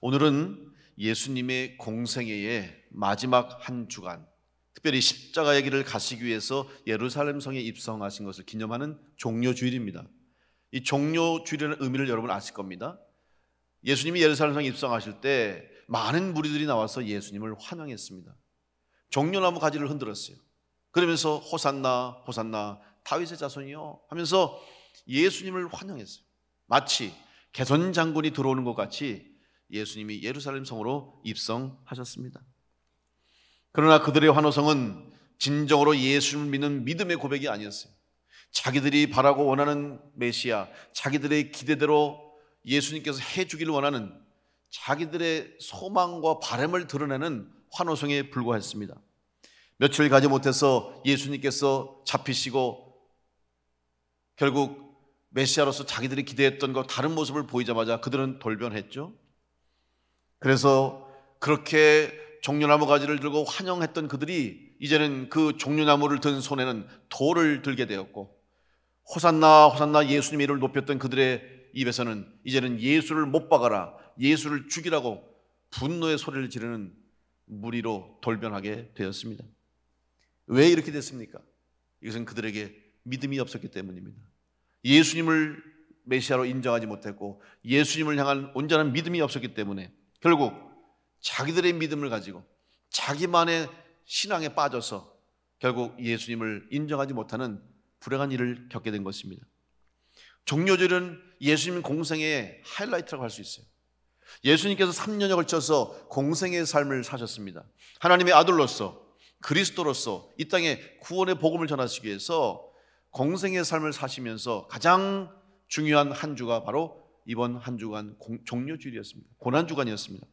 오늘은 예수님의 공생애의 마지막 한 주간, 특별히 십자가의 길을 가시기 위해서 예루살렘 성에 입성하신 것을 기념하는 종료주일입니다. 이 종료주일이라는 의미를 여러분 아실 겁니다. 예수님이 예루살렘 성에 입성하실 때 많은 무리들이 나와서 예수님을 환영했습니다. 종려나무 가지를 흔들었어요. 그러면서 호산나 호산나 다윗의 자손이요 하면서 예수님을 환영했어요. 마치 개선 장군이 들어오는 것 같이 예수님이 예루살렘 성으로 입성하셨습니다. 그러나 그들의 환호성은 진정으로 예수님을 믿는 믿음의 고백이 아니었어요. 자기들이 바라고 원하는 메시아, 자기들의 기대대로 예수님께서 해주기를 원하는 자기들의 소망과 바람을 드러내는 환호성에 불과했습니다. 며칠 가지 못해서 예수님께서 잡히시고 결국 메시아로서 자기들이 기대했던 것 다른 모습을 보이자마자 그들은 돌변했죠. 그래서 그렇게 종려나무 가지를 들고 환영했던 그들이 이제는 그 종려나무를 든 손에는 돌을 들게 되었고, 호산나 호산나 예수님의 이름을 높였던 그들의 입에서는 이제는 예수를 못 박아라, 예수를 죽이라고 분노의 소리를 지르는 무리로 돌변하게 되었습니다. 왜 이렇게 됐습니까? 이것은 그들에게 믿음이 없었기 때문입니다. 예수님을 메시아로 인정하지 못했고 예수님을 향한 온전한 믿음이 없었기 때문에 결국 자기들의 믿음을 가지고 자기만의 신앙에 빠져서 결국 예수님을 인정하지 못하는 불행한 일을 겪게 된 것입니다. 종료절은 예수님 공생의 하이라이트라고 할 수 있어요. 예수님께서 3년에 걸쳐서 공생의 삶을 사셨습니다. 하나님의 아들로서 그리스도로서 이 땅에 구원의 복음을 전하시기 위해서 공생의 삶을 사시면서 가장 중요한 한 주가 바로 이번 한 주간 종료주일이었습니다. 고난주간이었습니다.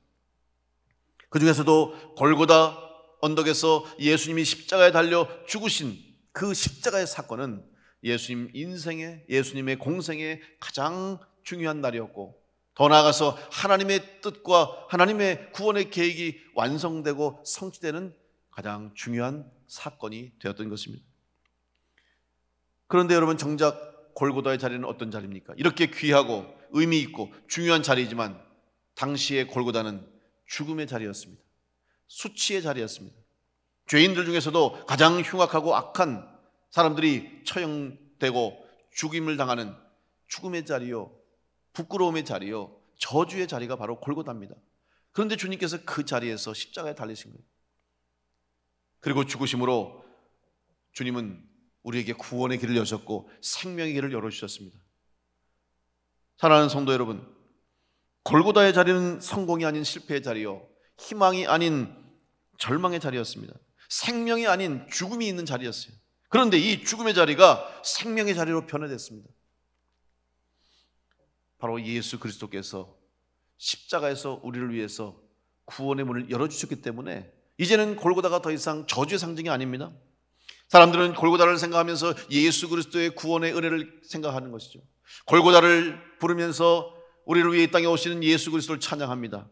그 중에서도 골고다 언덕에서 예수님이 십자가에 달려 죽으신 그 십자가의 사건은 예수님 인생의, 예수님의 공생의 가장 중요한 날이었고, 더 나아가서 하나님의 뜻과 하나님의 구원의 계획이 완성되고 성취되는 가장 중요한 사건이 되었던 것입니다. 그런데 여러분, 정작 골고다의 자리는 어떤 자리입니까? 이렇게 귀하고 의미 있고 중요한 자리이지만 당시의 골고다는 죽음의 자리였습니다. 수치의 자리였습니다. 죄인들 중에서도 가장 흉악하고 악한 사람들이 처형되고 죽임을 당하는 죽음의 자리요, 부끄러움의 자리요, 저주의 자리가 바로 골고다입니다. 그런데 주님께서 그 자리에서 십자가에 달리신 거예요. 그리고 죽으심으로 주님은 우리에게 구원의 길을 여셨고 생명의 길을 열어주셨습니다. 사랑하는 성도 여러분, 골고다의 자리는 성공이 아닌 실패의 자리요, 희망이 아닌 절망의 자리였습니다. 생명이 아닌 죽음이 있는 자리였어요. 그런데 이 죽음의 자리가 생명의 자리로 변화됐습니다. 바로 예수 그리스도께서 십자가에서 우리를 위해서 구원의 문을 열어주셨기 때문에 이제는 골고다가 더 이상 저주의 상징이 아닙니다. 사람들은 골고다를 생각하면서 예수 그리스도의 구원의 은혜를 생각하는 것이죠. 골고다를 부르면서 우리를 위해 이 땅에 오시는 예수 그리스도를 찬양합니다.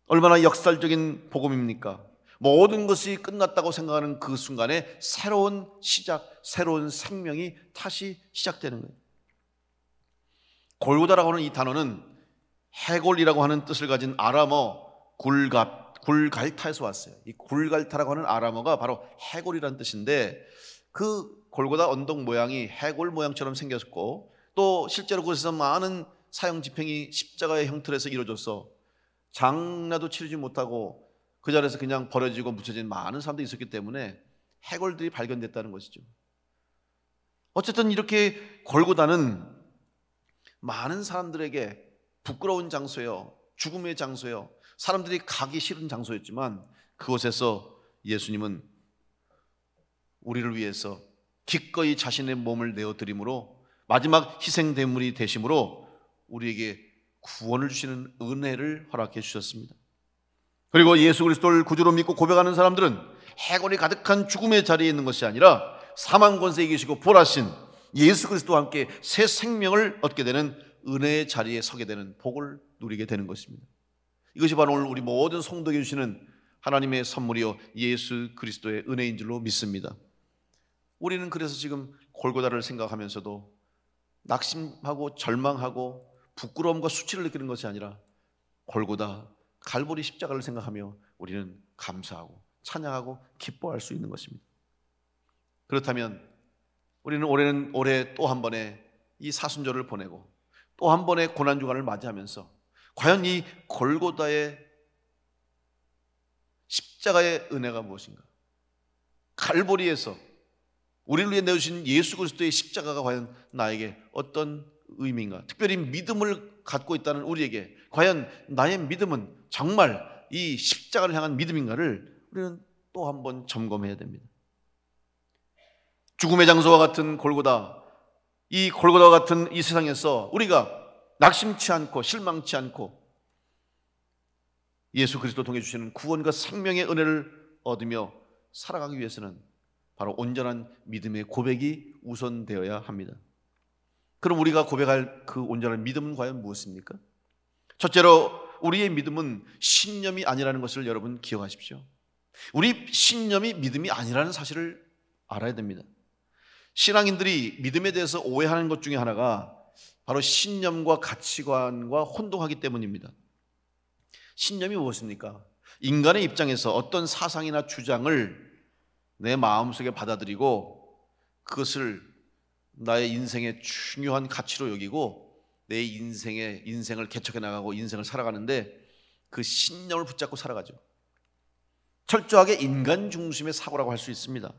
얼마나 역설적인 복음입니까? 모든 것이 끝났다고 생각하는 그 순간에 새로운 시작, 새로운 생명이 다시 시작되는 거예요. 골고다라고 하는 이 단어는 해골이라고 하는 뜻을 가진 아람어 굴갈타에서 왔어요. 이 굴갈타라고 하는 아람어가 바로 해골이라는 뜻인데, 그 골고다 언덕 모양이 해골 모양처럼 생겼고, 또 실제로 그곳에서 많은 사형 집행이 십자가의 형틀에서 이루어져서 장나도 치르지 못하고 그 자리에서 그냥 버려지고 묻혀진 많은 사람들이 있었기 때문에 해골들이 발견됐다는 것이죠. 어쨌든 이렇게 골고다는 많은 사람들에게 부끄러운 장소예요, 죽음의 장소예요, 사람들이 가기 싫은 장소였지만 그곳에서 예수님은 우리를 위해서 기꺼이 자신의 몸을 내어드림으로, 마지막 희생대물이 되심으로 우리에게 구원을 주시는 은혜를 허락해 주셨습니다. 그리고 예수 그리스도를 구주로 믿고 고백하는 사람들은 해골이 가득한 죽음의 자리에 있는 것이 아니라 사망 권세에 계시고 부활하신 예수 그리스도와 함께 새 생명을 얻게 되는 은혜의 자리에 서게 되는 복을 누리게 되는 것입니다. 이것이 바로 오늘 우리 모든 성도에게 주시는 하나님의 선물이요, 예수 그리스도의 은혜인 줄로 믿습니다. 우리는 그래서 지금 골고다를 생각하면서도 낙심하고 절망하고 부끄러움과 수치를 느끼는 것이 아니라 골고다 갈보리 십자가를 생각하며 우리는 감사하고 찬양하고 기뻐할 수 있는 것입니다. 그렇다면 우리는 올해 또 한 번의 이 사순절을 보내고 또 한 번의 고난주간을 맞이하면서 과연 이 골고다의 십자가의 은혜가 무엇인가? 갈보리에서 우리를 위해 내주신 예수 그리스도의 십자가가 과연 나에게 어떤 의미인가? 특별히 믿음을 갖고 있다는 우리에게 과연 나의 믿음은 정말 이 십자가를 향한 믿음인가를 우리는 또 한 번 점검해야 됩니다. 죽음의 장소와 같은 골고다, 이 골고다와 같은 이 세상에서 우리가 낙심치 않고 실망치 않고 예수 그리스도 통해 주시는 구원과 생명의 은혜를 얻으며 살아가기 위해서는 바로 온전한 믿음의 고백이 우선되어야 합니다. 그럼 우리가 고백할 그 온전한 믿음은 과연 무엇입니까? 첫째로 우리의 믿음은 신념이 아니라는 것을 여러분 기억하십시오. 우리 신념이 믿음이 아니라는 사실을 알아야 됩니다. 신앙인들이 믿음에 대해서 오해하는 것 중에 하나가 바로 신념과 가치관과 혼동하기 때문입니다. 신념이 무엇입니까? 인간의 입장에서 어떤 사상이나 주장을 내 마음속에 받아들이고 그것을 나의 인생의 중요한 가치로 여기고 내 인생을 개척해 나가고 인생을 살아가는데 그 신념을 붙잡고 살아가죠. 철저하게 인간 중심의 사고라고 할 수 있습니다.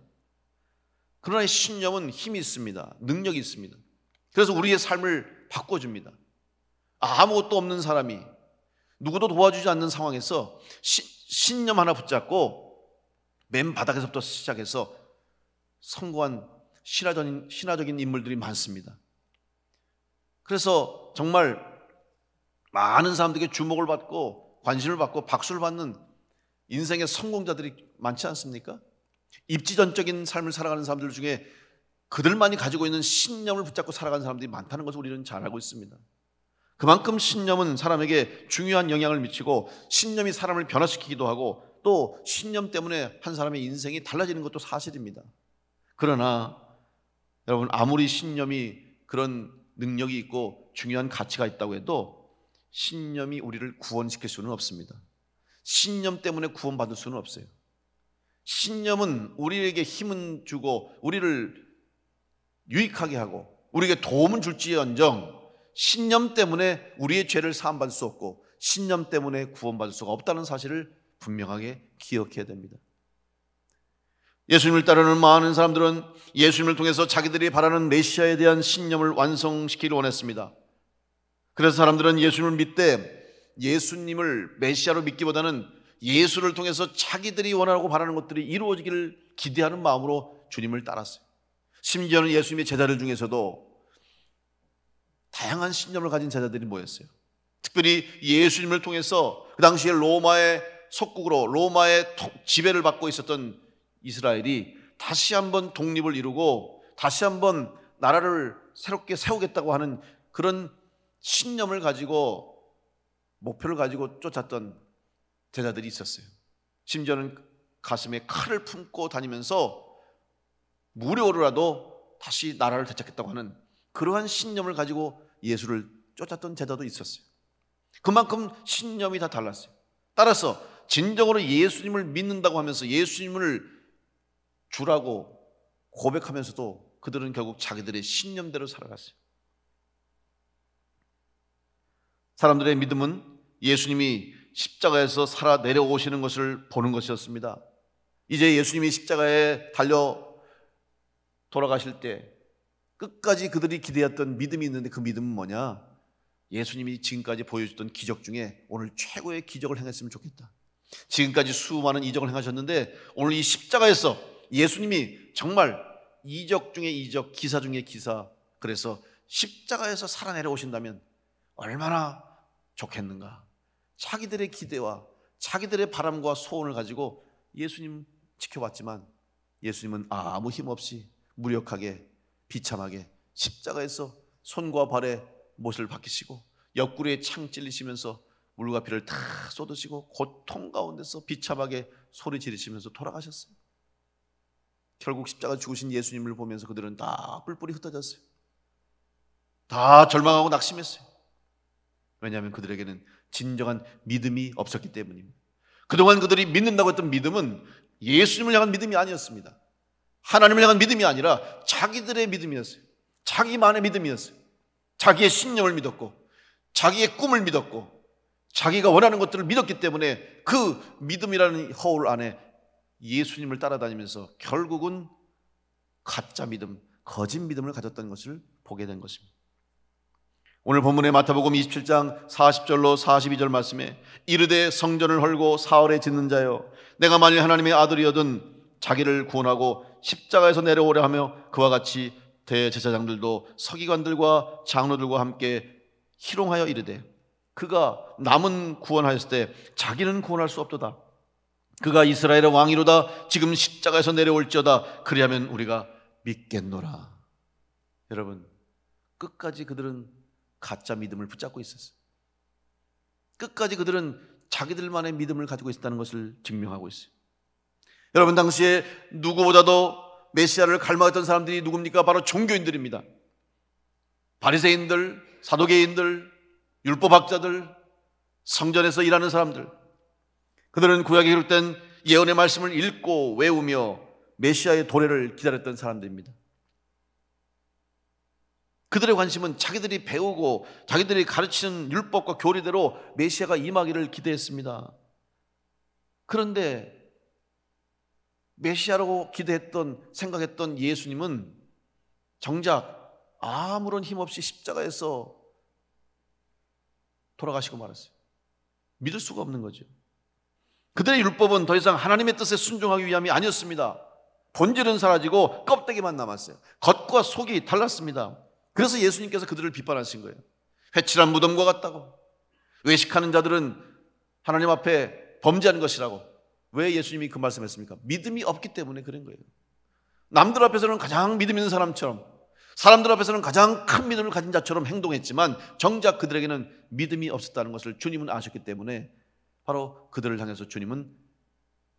그러나 이 신념은 힘이 있습니다. 능력이 있습니다. 그래서 우리의 삶을 바꿔줍니다. 아무것도 없는 사람이 누구도 도와주지 않는 상황에서 신념 하나 붙잡고 맨 바닥에서부터 시작해서 성공한 신화적인 인물들이 많습니다. 그래서 정말 많은 사람들에게 주목을 받고 관심을 받고 박수를 받는 인생의 성공자들이 많지 않습니까? 입지전적인 삶을 살아가는 사람들 중에 그들만이 가지고 있는 신념을 붙잡고 살아가는 사람들이 많다는 것을 우리는 잘 알고 있습니다. 그만큼 신념은 사람에게 중요한 영향을 미치고 신념이 사람을 변화시키기도 하고 또 신념 때문에 한 사람의 인생이 달라지는 것도 사실입니다. 그러나 여러분, 아무리 신념이 그런 능력이 있고 중요한 가치가 있다고 해도 신념이 우리를 구원시킬 수는 없습니다. 신념 때문에 구원받을 수는 없어요. 신념은 우리에게 힘은 주고 우리를 유익하게 하고 우리에게 도움은 줄지언정 신념 때문에 우리의 죄를 사함받을 수 없고 신념 때문에 구원받을 수가 없다는 사실을 분명하게 기억해야 됩니다. 예수님을 따르는 많은 사람들은 예수님을 통해서 자기들이 바라는 메시아에 대한 신념을 완성시키기를 원했습니다. 그래서 사람들은 예수님을 믿되 예수님을 메시아로 믿기보다는 예수를 통해서 자기들이 원하고 바라는 것들이 이루어지기를 기대하는 마음으로 주님을 따랐어요. 심지어는 예수님의 제자들 중에서도 다양한 신념을 가진 제자들이 모였어요. 특별히 예수님을 통해서 그 당시에 로마의 속국으로 로마의 지배를 받고 있었던 이스라엘이 다시 한번 독립을 이루고 다시 한번 나라를 새롭게 세우겠다고 하는 그런 신념을 가지고 목표를 가지고 쫓았던 제자들이 있었어요. 심지어는 가슴에 칼을 품고 다니면서 무료로라도 다시 나라를 되찾겠다고 하는 그러한 신념을 가지고 예수를 쫓았던 제자도 있었어요. 그만큼 신념이 다 달랐어요. 따라서 진정으로 예수님을 믿는다고 하면서 예수님을 주라고 고백하면서도 그들은 결국 자기들의 신념대로 살아갔어요. 사람들의 믿음은 예수님이 십자가에서 살아 내려오시는 것을 보는 것이었습니다. 이제 예수님이 십자가에 달려 돌아가실 때 끝까지 그들이 기대했던 믿음이 있는데 그 믿음은 뭐냐? 예수님이 지금까지 보여줬던 기적 중에 오늘 최고의 기적을 행했으면 좋겠다. 지금까지 수많은 이적을 행하셨는데 오늘 이 십자가에서 예수님이 정말 이적 중에 이적, 기사 중에 기사, 그래서 십자가에서 살아 내려오신다면 얼마나 좋겠는가. 자기들의 기대와 자기들의 바람과 소원을 가지고 예수님 지켜봤지만 예수님은 아무 힘없이 무력하게 비참하게 십자가에서 손과 발에 못을 박히시고 옆구리에 창 찔리시면서 물과 피를 다 쏟으시고 고통 가운데서 비참하게 소리 지르시면서 돌아가셨어요. 결국 십자가 죽으신 예수님을 보면서 그들은 다 뿔뿔이 흩어졌어요. 다 절망하고 낙심했어요. 왜냐하면 그들에게는 진정한 믿음이 없었기 때문입니다. 그동안 그들이 믿는다고 했던 믿음은 예수님을 향한 믿음이 아니었습니다. 하나님을 향한 믿음이 아니라 자기들의 믿음이었어요. 자기만의 믿음이었어요. 자기의 신념을 믿었고 자기의 꿈을 믿었고 자기가 원하는 것들을 믿었기 때문에 그 믿음이라는 허울 안에 예수님을 따라다니면서 결국은 가짜 믿음, 거짓 믿음을 가졌다는 것을 보게 된 것입니다. 오늘 본문의 마태복음 27장 40절로 42절 말씀에 이르되 성전을 헐고 사흘에 짓는 자여, 내가 만일 하나님의 아들이어든 자기를 구원하고 십자가에서 내려오려 하며 그와 같이 대제사장들도 서기관들과 장로들과 함께 희롱하여 이르되 그가 남은 구원하였을 때 자기는 구원할 수 없도다. 그가 이스라엘의 왕이로다. 지금 십자가에서 내려올지어다. 그리하면 우리가 믿겠노라. 여러분, 끝까지 그들은 가짜 믿음을 붙잡고 있었어요. 끝까지 그들은 자기들만의 믿음을 가지고 있었다는 것을 증명하고 있어요. 여러분, 당시에 누구보다도 메시아를 갈망했던 사람들이 누굽니까? 바로 종교인들입니다. 바리새인들, 사두개인들, 율법학자들, 성전에서 일하는 사람들. 그들은 구약에 기록된 예언의 말씀을 읽고 외우며 메시아의 도래를 기다렸던 사람들입니다. 그들의 관심은 자기들이 배우고 자기들이 가르치는 율법과 교리대로 메시아가 임하기를 기대했습니다. 그런데 메시아라고 기대했던, 생각했던 예수님은 정작 아무런 힘없이 십자가에서 돌아가시고 말았어요. 믿을 수가 없는 거죠. 그들의 율법은 더 이상 하나님의 뜻에 순종하기 위함이 아니었습니다. 본질은 사라지고 껍데기만 남았어요. 겉과 속이 달랐습니다. 그래서 예수님께서 그들을 비판하신 거예요. 회칠한 무덤과 같다고, 외식하는 자들은 하나님 앞에 범죄하는 것이라고. 왜 예수님이 그 말씀했습니까? 믿음이 없기 때문에 그런 거예요. 남들 앞에서는 가장 믿음 있는 사람처럼, 사람들 앞에서는 가장 큰 믿음을 가진 자처럼 행동했지만 정작 그들에게는 믿음이 없었다는 것을 주님은 아셨기 때문에 바로 그들을 향해서 주님은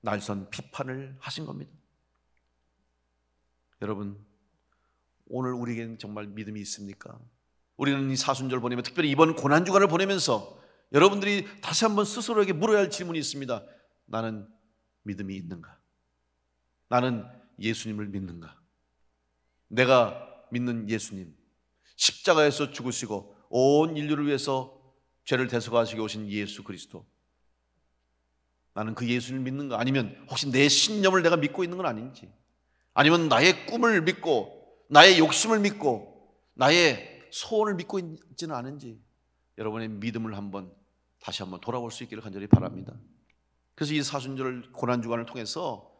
날선 비판을 하신 겁니다. 여러분, 오늘 우리에게는 정말 믿음이 있습니까? 우리는 이 사순절 보내면, 특별히 이번 고난주간을 보내면서 여러분들이 다시 한번 스스로에게 물어야 할 질문이 있습니다. 나는 믿음이 있는가? 나는 예수님을 믿는가? 내가 믿는 예수님, 십자가에서 죽으시고 온 인류를 위해서 죄를 대속하시고 오신 예수 그리스도, 나는 그 예수님을 믿는가? 아니면 혹시 내 신념을 내가 믿고 있는 건 아닌지, 아니면 나의 꿈을 믿고 나의 욕심을 믿고 나의 소원을 믿고 있지는 않은지, 여러분의 믿음을 다시 한번 돌아볼 수 있기를 간절히 바랍니다. 그래서 이 사순절 고난주간을 통해서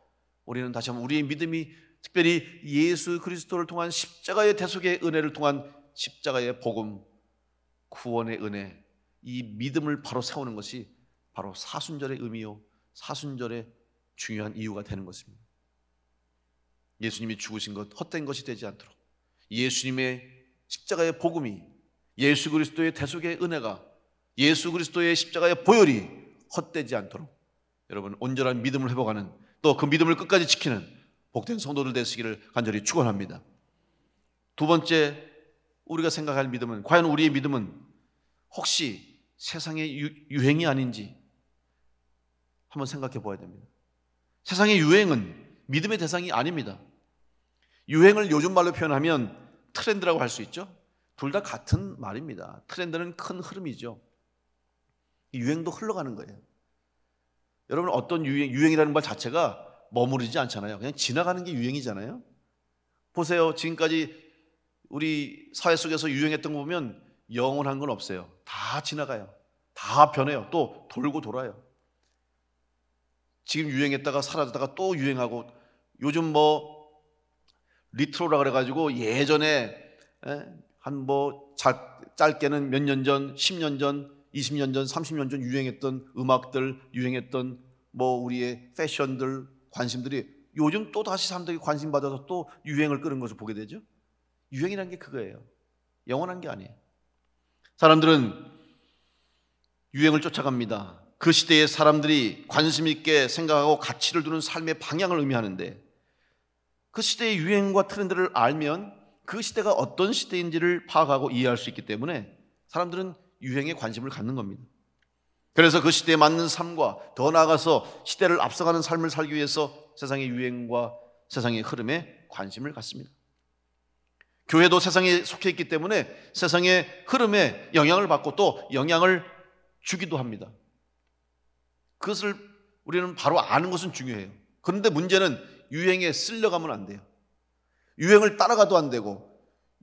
우리는 다시 한번 우리의 믿음이, 특별히 예수 그리스도를 통한 십자가의 대속의 은혜를 통한 십자가의 복음, 구원의 은혜, 이 믿음을 바로 세우는 것이 바로 사순절의 의미요, 사순절의 중요한 이유가 되는 것입니다. 예수님이 죽으신 것 헛된 것이 되지 않도록, 예수님의 십자가의 복음이, 예수 그리스도의 대속의 은혜가, 예수 그리스도의 십자가의 보혈이 헛되지 않도록 여러분 온전한 믿음을 회복하는, 또 그 믿음을 끝까지 지키는 복된 성도들 되시기를 간절히 축원합니다. 두 번째, 우리가 생각할 믿음은, 과연 우리의 믿음은 혹시 세상의 유행이 아닌지 한번 생각해 보아야 됩니다. 세상의 유행은 믿음의 대상이 아닙니다. 유행을 요즘 말로 표현하면 트렌드라고 할 수 있죠. 둘 다 같은 말입니다. 트렌드는 큰 흐름이죠. 유행도 흘러가는 거예요. 여러분, 어떤 유행이라는 말 자체가 머무르지 않잖아요. 그냥 지나가는 게 유행이잖아요. 보세요. 지금까지 우리 사회 속에서 유행했던 거 보면 영원한 건 없어요. 다 지나가요. 다 변해요. 또 돌고 돌아요. 지금 유행했다가 사라졌다가 또 유행하고, 요즘 리트로라 그래가지고 예전에 짧게는 몇 년 전, 10년 전, 20년 전, 30년 전 유행했던 음악들, 유행했던 우리의 패션들, 관심들이 요즘 또 다시 사람들이 관심 받아서 또 유행을 끄는 것을 보게 되죠. 유행이라는 게 그거예요. 영원한 게 아니에요. 사람들은 유행을 쫓아갑니다. 그 시대의 사람들이 관심 있게 생각하고 가치를 두는 삶의 방향을 의미하는데, 그 시대의 유행과 트렌드를 알면 그 시대가 어떤 시대인지를 파악하고 이해할 수 있기 때문에 사람들은 유행에 관심을 갖는 겁니다. 그래서 그 시대에 맞는 삶과 더 나아가서 시대를 앞서가는 삶을 살기 위해서 세상의 유행과 세상의 흐름에 관심을 갖습니다. 교회도 세상에 속해 있기 때문에 세상의 흐름에 영향을 받고 또 영향을 주기도 합니다. 그것을 우리는 바로 아는 것은 중요해요. 그런데 문제는 유행에 쓸려가면 안 돼요. 유행을 따라가도 안 되고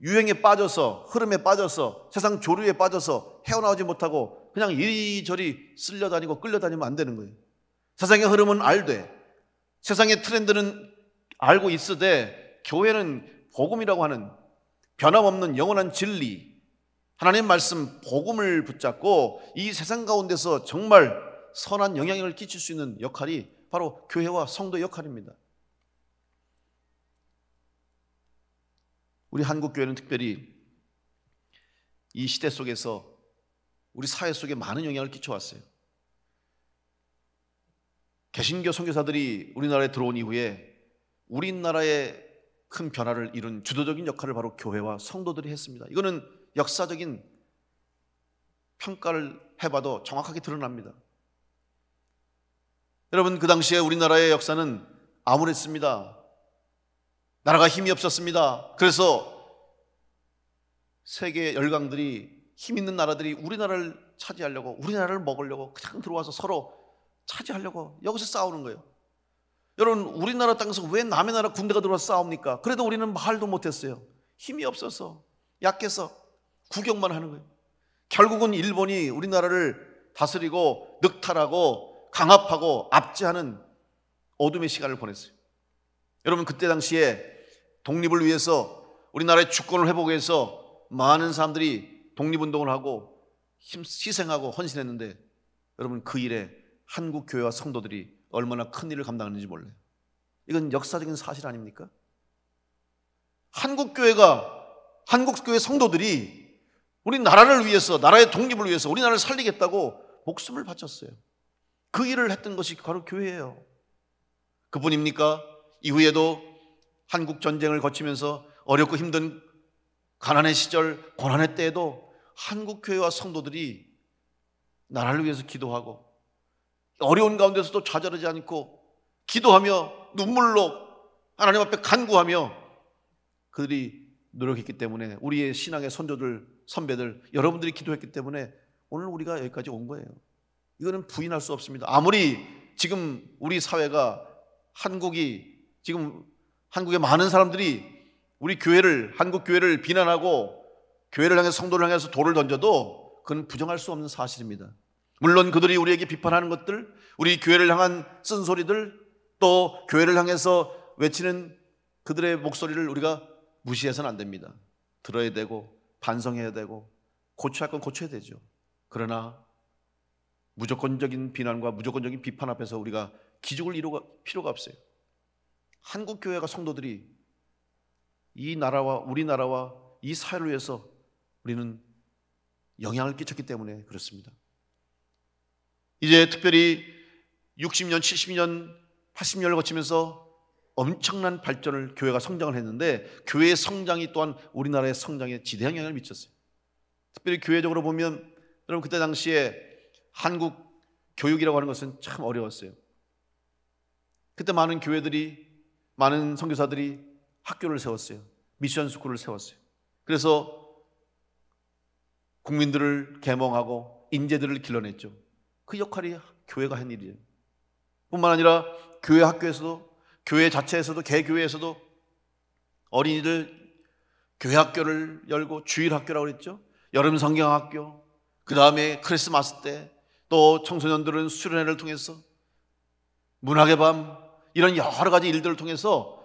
유행에 빠져서 흐름에 빠져서 세상 조류에 빠져서 헤어나오지 못하고 그냥 이리저리 쓸려다니고 끌려다니면 안 되는 거예요. 세상의 흐름은 알되 세상의 트렌드는 알고 있으되 교회는 복음이라고 하는 변함없는 영원한 진리, 하나님 말씀 복음을 붙잡고 이 세상 가운데서 정말 선한 영향력을 끼칠 수 있는 역할이 바로 교회와 성도의 역할입니다. 우리 한국교회는 특별히 이 시대 속에서 우리 사회 속에 많은 영향을 끼쳐왔어요. 개신교 선교사들이 우리나라에 들어온 이후에 우리나라의 큰 변화를 이룬 주도적인 역할을 바로 교회와 성도들이 했습니다. 이거는 역사적인 평가를 해봐도 정확하게 드러납니다. 여러분, 그 당시에 우리나라의 역사는 암울했습니다. 나라가 힘이 없었습니다. 그래서 세계 열강들이, 힘 있는 나라들이 우리나라를 차지하려고, 우리나라를 먹으려고 그냥 들어와서 서로 차지하려고 여기서 싸우는 거예요. 여러분, 우리나라 땅에서 왜 남의 나라 군대가 들어와서 싸웁니까? 그래도 우리는 말도 못했어요. 힘이 없어서, 약해서 구경만 하는 거예요. 결국은 일본이 우리나라를 다스리고 늑탈하고 강압하고 압제하는 어둠의 시간을 보냈어요. 여러분, 그때 당시에 독립을 위해서, 우리나라의 주권을 회복하기 위해서 많은 사람들이 독립운동을 하고 희생하고 헌신했는데, 여러분, 그 일에 한국 교회와 성도들이 얼마나 큰 일을 감당했는지 몰라요. 이건 역사적인 사실 아닙니까? 한국 교회 성도들이 우리나라를 위해서, 나라의 독립을 위해서, 우리나라를 살리겠다고 목숨을 바쳤어요. 그 일을 했던 것이 바로 교회예요. 그뿐입니까? 이후에도 한국 전쟁을 거치면서 어렵고 힘든 가난의 시절, 고난의 때에도 한국 교회와 성도들이 나라를 위해서 기도하고 어려운 가운데서도 좌절하지 않고 기도하며 눈물로 하나님 앞에 간구하며 그들이 노력했기 때문에, 우리의 신앙의 선조들, 선배들, 여러분들이 기도했기 때문에 오늘 우리가 여기까지 온 거예요. 이거는 부인할 수 없습니다. 아무리 지금 우리 사회가, 지금 한국의 많은 사람들이 우리 교회를, 한국 교회를 비난하고 교회를 향해서, 성도를 향해서 돌을 던져도 그건 부정할 수 없는 사실입니다. 물론 그들이 우리에게 비판하는 것들, 우리 교회를 향한 쓴소리들, 또 교회를 향해서 외치는 그들의 목소리를 우리가 무시해서는 안 됩니다. 들어야 되고 반성해야 되고 고쳐야 할 건 고쳐야 되죠. 그러나 무조건적인 비난과 무조건적인 비판 앞에서 우리가 기죽을 필요가 없어요. 한국 교회가, 성도들이 이 나라와 우리나라와 이 사회를 위해서 우리는 영향을 끼쳤기 때문에 그렇습니다. 이제 특별히 60년, 70년, 80년을 거치면서 엄청난 발전을, 교회가 성장을 했는데 교회의 성장이 또한 우리나라의 성장에 지대한 영향을 미쳤어요. 특별히 교회적으로 보면, 여러분, 그때 당시에 한국 교육이라고 하는 것은 참 어려웠어요. 그때 많은 교회들이, 많은 선교사들이 학교를 세웠어요. 미션 스쿨을 세웠어요. 그래서 국민들을 계몽하고 인재들을 길러냈죠. 그 역할이 교회가 한 일이에요. 뿐만 아니라 교회 학교에서도, 교회 자체에서도, 개교회에서도 어린이들 교회 학교를 열고, 주일 학교라고 그랬죠. 여름 성경학교, 그 다음에 크리스마스 때 또 청소년들은 수련회를 통해서, 문학의 밤, 이런 여러 가지 일들을 통해서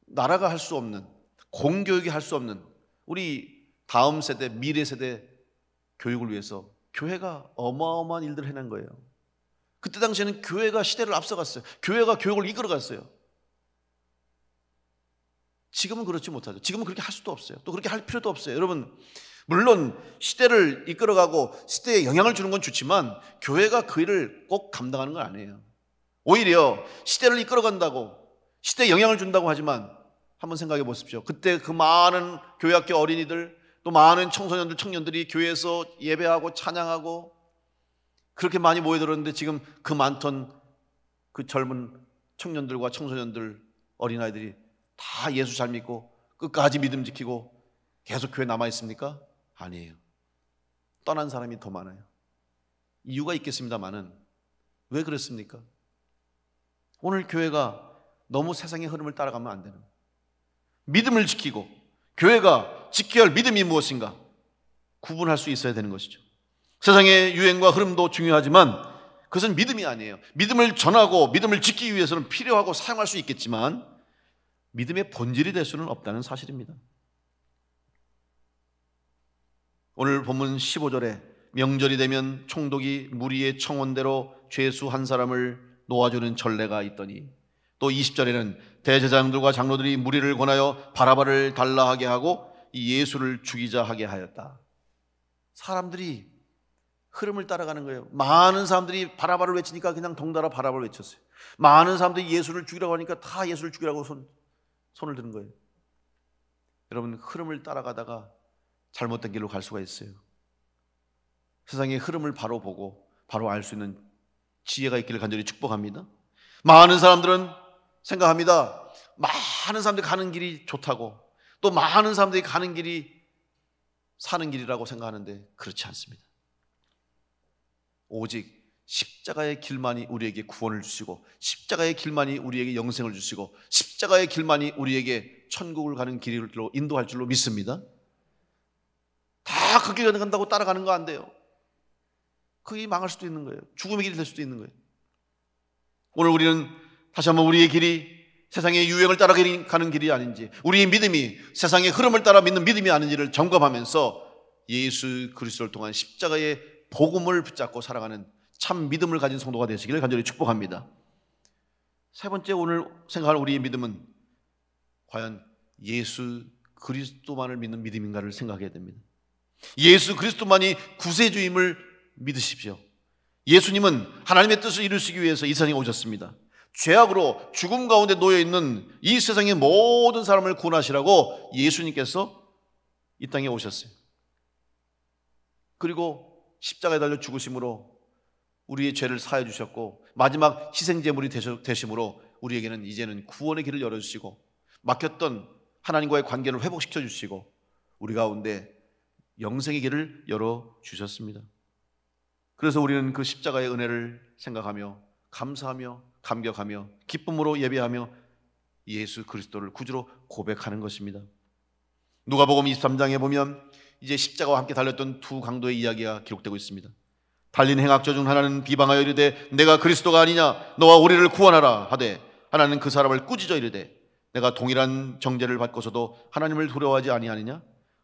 나라가 할 수 없는, 공교육이 할 수 없는 우리 다음 세대, 미래 세대 교육을 위해서 교회가 어마어마한 일들을 해낸 거예요. 그때 당시에는 교회가 시대를 앞서갔어요. 교회가 교육을 이끌어갔어요. 지금은 그렇지 못하죠. 지금은 그렇게 할 수도 없어요. 또 그렇게 할 필요도 없어요. 여러분, 물론 시대를 이끌어가고 시대에 영향을 주는 건 좋지만 교회가 그 일을 꼭 감당하는 건 아니에요. 오히려 시대를 이끌어간다고, 시대에 영향을 준다고 하지만 한번 생각해 보십시오. 그때 그 많은 교회학교 어린이들, 또 많은 청소년들, 청년들이 교회에서 예배하고 찬양하고 그렇게 많이 모여들었는데 지금 그 많던 그 젊은 청년들과 청소년들, 어린아이들이 다 예수 잘 믿고 끝까지 믿음 지키고 계속 교회에 남아 있습니까? 아니에요. 떠난 사람이 더 많아요. 이유가 있겠습니다만은 왜 그렇습니까? 오늘 교회가 너무 세상의 흐름을 따라가면 안 되는, 믿음을 지키고 교회가 지켜야 할 믿음이 무엇인가 구분할 수 있어야 되는 것이죠. 세상의 유행과 흐름도 중요하지만 그것은 믿음이 아니에요. 믿음을 전하고 믿음을 지키기 위해서는 필요하고 사용할 수 있겠지만 믿음의 본질이 될 수는 없다는 사실입니다. 오늘 본문 15절에 명절이 되면 총독이 무리의 청원대로 죄수 한 사람을 놓아주는 전례가 있더니, 또 20절에는 대제사장들과 장로들이 무리를 권하여 바라바를 달라하게 하고 예수를 죽이자 하게 하였다. 사람들이 흐름을 따라가는 거예요. 많은 사람들이 바라바를 외치니까 그냥 덩달아 바라바를 외쳤어요. 많은 사람들이 예수를 죽이라고 하니까 다 예수를 죽이라고 손을 드는 거예요. 여러분, 흐름을 따라가다가 잘못된 길로 갈 수가 있어요. 세상의 흐름을 바로 보고 바로 알 수 있는 지혜가 있기를 간절히 축복합니다. 많은 사람들은 생각합니다. 많은 사람들이 가는 길이 좋다고, 또 많은 사람들이 가는 길이 사는 길이라고 생각하는데 그렇지 않습니다. 오직 십자가의 길만이 우리에게 구원을 주시고, 십자가의 길만이 우리에게 영생을 주시고, 십자가의 길만이 우리에게 천국을 가는 길로 인도할 줄로 믿습니다. 다 그 길을 간다고 따라가는 거 안 돼요. 그게 망할 수도 있는 거예요. 죽음의 길이 될 수도 있는 거예요. 오늘 우리는 다시 한번 우리의 길이 세상의 유행을 따라가는 길이 아닌지, 우리의 믿음이 세상의 흐름을 따라 믿는 믿음이 아닌지를 점검하면서 예수 그리스도를 통한 십자가의 복음을 붙잡고 살아가는 참 믿음을 가진 성도가 되시기를 간절히 축복합니다. 세 번째, 오늘 생각할 우리의 믿음은 과연 예수 그리스도만을 믿는 믿음인가를 생각해야 됩니다. 예수 그리스도만이 구세주임을 믿으십시오. 예수님은 하나님의 뜻을 이루시기 위해서 이 세상에 오셨습니다. 죄악으로 죽음 가운데 놓여있는 이 세상의 모든 사람을 구원하시라고 예수님께서 이 땅에 오셨어요. 그리고 십자가에 달려 죽으심으로 우리의 죄를 사해 주셨고, 마지막 희생제물이 되심으로 우리에게는 이제는 구원의 길을 열어주시고, 막혔던 하나님과의 관계를 회복시켜 주시고, 우리 가운데 영생의 길을 열어주셨습니다. 그래서 우리는 그 십자가의 은혜를 생각하며 감사하며 감격하며 기쁨으로 예배하며 예수 그리스도를 구주로 고백하는 것입니다. 누가복음 23장에 보면 이제 십자가와 함께 달렸던 두 강도의 이야기가 기록되고 있습니다. 달린 행악자 중 하나는 비방하여 이르되 내가 그리스도가 아니냐, 너와 우리를 구원하라 하되, 하나는 그 사람을 꾸짖어 이르되 내가 동일한 정죄를 받고서도 하나님을 두려워하지 아니하느냐?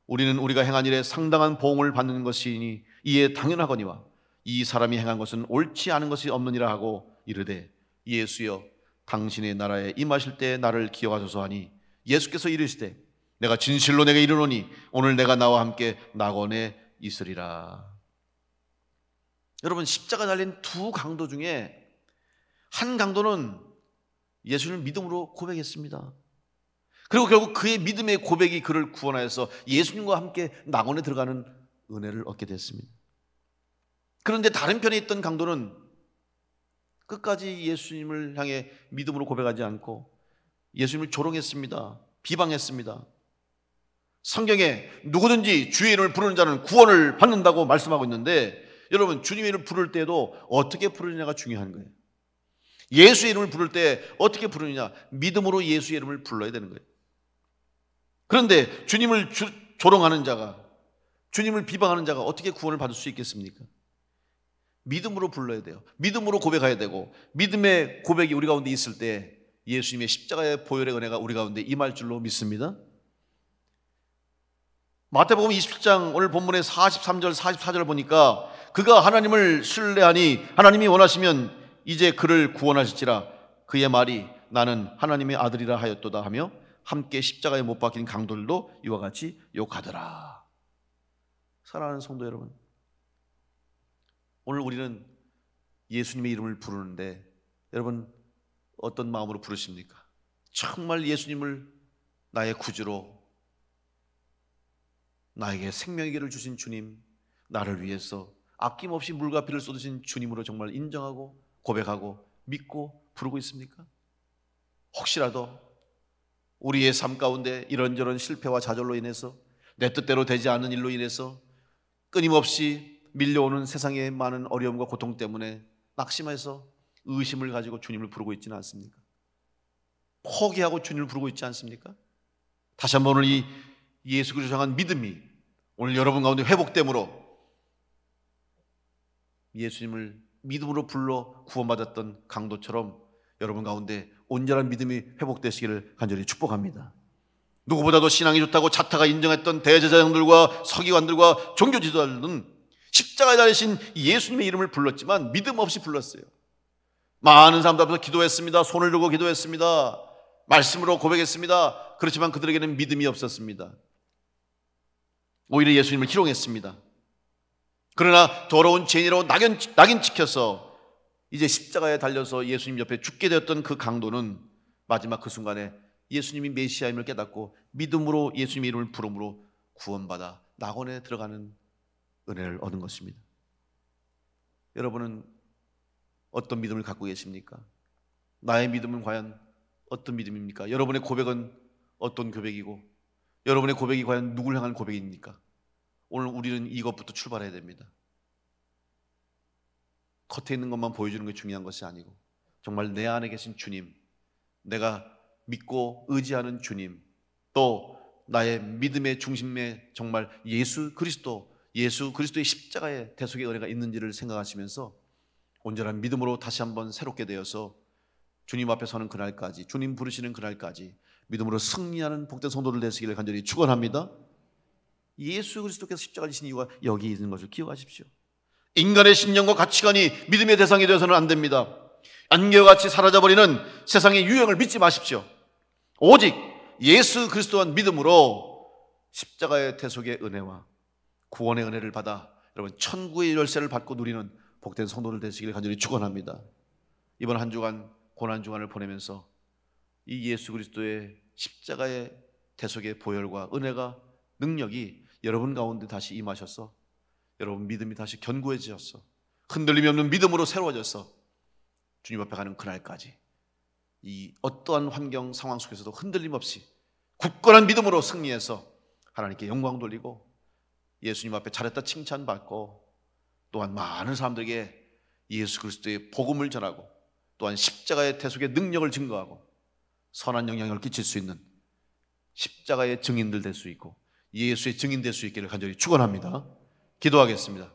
우리는 우리가 행한 일에 상당한 보응을 받는 것이니 이에 당연하거니와 이 사람이 행한 것은 옳지 않은 것이 없느니라 하고 이르되, 예수여 당신의 나라에 임하실 때 나를 기억하소서 하니, 예수께서 이르시되 내가 진실로 내게 이르노니 오늘 내가 나와 함께 낙원에 있으리라. 여러분, 십자가 달린 두 강도 중에 한 강도는 예수님을 믿음으로 고백했습니다. 그리고 결국 그의 믿음의 고백이 그를 구원하여서 예수님과 함께 낙원에 들어가는 은혜를 얻게 됐습니다. 그런데 다른 편에 있던 강도는 끝까지 예수님을 향해 믿음으로 고백하지 않고 예수님을 조롱했습니다. 비방했습니다. 성경에 누구든지 주의 이름을 부르는 자는 구원을 받는다고 말씀하고 있는데, 여러분, 주님의 이름을 부를 때도 어떻게 부르느냐가 중요한 거예요. 예수의 이름을 부를 때 어떻게 부르느냐, 믿음으로 예수의 이름을 불러야 되는 거예요. 그런데 주님을 조롱하는 자가, 주님을 비방하는 자가 어떻게 구원을 받을 수 있겠습니까? 믿음으로 불러야 돼요. 믿음으로 고백해야 되고, 믿음의 고백이 우리 가운데 있을 때 예수님의 십자가의 보혈의 은혜가 우리 가운데 임할 줄로 믿습니다. 마태복음 27장 오늘 본문의 43절 44절을 보니까 그가 하나님을 신뢰하니 하나님이 원하시면 이제 그를 구원하실지라, 그의 말이 나는 하나님의 아들이라 하였도다 하며 함께 십자가에 못 박힌 강도들도 이와 같이 욕하더라. 사랑하는 성도 여러분, 오늘 우리는 예수님의 이름을 부르는데 여러분 어떤 마음으로 부르십니까? 정말 예수님을 나의 구주로, 나에게 생명의 길을 주신 주님, 나를 위해서 아낌없이 물과 피를 쏟으신 주님으로 정말 인정하고 고백하고 믿고 부르고 있습니까? 혹시라도 우리의 삶 가운데 이런저런 실패와 좌절로 인해서, 내 뜻대로 되지 않는 일로 인해서 끊임없이 밀려오는 세상의 많은 어려움과 고통 때문에 낙심해서 의심을 가지고 주님을 부르고 있지는 않습니까? 포기하고 주님을 부르고 있지 않습니까? 다시 한번 오늘 이 예수 그리스도를 향한 믿음이 오늘 여러분 가운데 회복됨으로 예수님을 믿음으로 불러 구원받았던 강도처럼 여러분 가운데 온전한 믿음이 회복되시기를 간절히 축복합니다. 누구보다도 신앙이 좋다고 자타가 인정했던 대제사장들과 서기관들과 종교 지도자들은 십자가에 달리신 예수님의 이름을 불렀지만 믿음 없이 불렀어요. 많은 사람들 앞에서 기도했습니다. 손을 들고 기도했습니다. 말씀으로 고백했습니다. 그렇지만 그들에게는 믿음이 없었습니다. 오히려 예수님을 희롱했습니다. 그러나 더러운 죄인이라고 낙인 찍혀서 이제 십자가에 달려서 예수님 옆에 죽게 되었던 그 강도는 마지막 그 순간에 예수님이 메시아임을 깨닫고 믿음으로 예수님의 이름을 부름으로 구원받아 낙원에 들어가는 은혜를 얻은 것입니다. 여러분은 어떤 믿음을 갖고 계십니까? 나의 믿음은 과연 어떤 믿음입니까? 여러분의 고백은 어떤 고백이고 여러분의 고백이 과연 누굴 향한 고백입니까? 오늘 우리는 이것부터 출발해야 됩니다. 겉에 있는 것만 보여주는 게 중요한 것이 아니고 정말 내 안에 계신 주님, 내가 믿고 의지하는 주님, 또 나의 믿음의 중심에 정말 예수 그리스도의 십자가의 대속의 은혜가 있는지를 생각하시면서 온전한 믿음으로 다시 한번 새롭게 되어서 주님 앞에 서는 그날까지, 주님 부르시는 그날까지 믿음으로 승리하는 복된 성도들 되시기를 간절히 축원합니다. 예수 그리스도께서 십자가를 지신 이유가 여기 있는 것을 기억하십시오. 인간의 신념과 가치관이 믿음의 대상이 되어서는 안 됩니다. 안개같이 사라져버리는 세상의 유행을 믿지 마십시오. 오직 예수 그리스도한 믿음으로 십자가의 대속의 은혜와 구원의 은혜를 받아 여러분 천국의 열쇠를 받고 누리는 복된 성도들 되시기를 간절히 축원합니다. 이번 한 주간 고난 주간을 보내면서 이 예수 그리스도의 십자가의 대속의 보혈과 은혜가 능력이 여러분 가운데 다시 임하셔서 여러분 믿음이 다시 견고해지셔서 흔들림이 없는 믿음으로 새로워져서 주님 앞에 가는 그날까지 이 어떠한 환경 상황 속에서도 흔들림 없이 굳건한 믿음으로 승리해서 하나님께 영광 돌리고 예수님 앞에 잘했다 칭찬받고 또한 많은 사람들에게 예수 그리스도의 복음을 전하고 또한 십자가의 대속의 능력을 증거하고 선한 영향을 끼칠 수 있는 십자가의 증인들 될 수 있고 예수의 증인 될 수 있기를 간절히 축원합니다. 기도하겠습니다.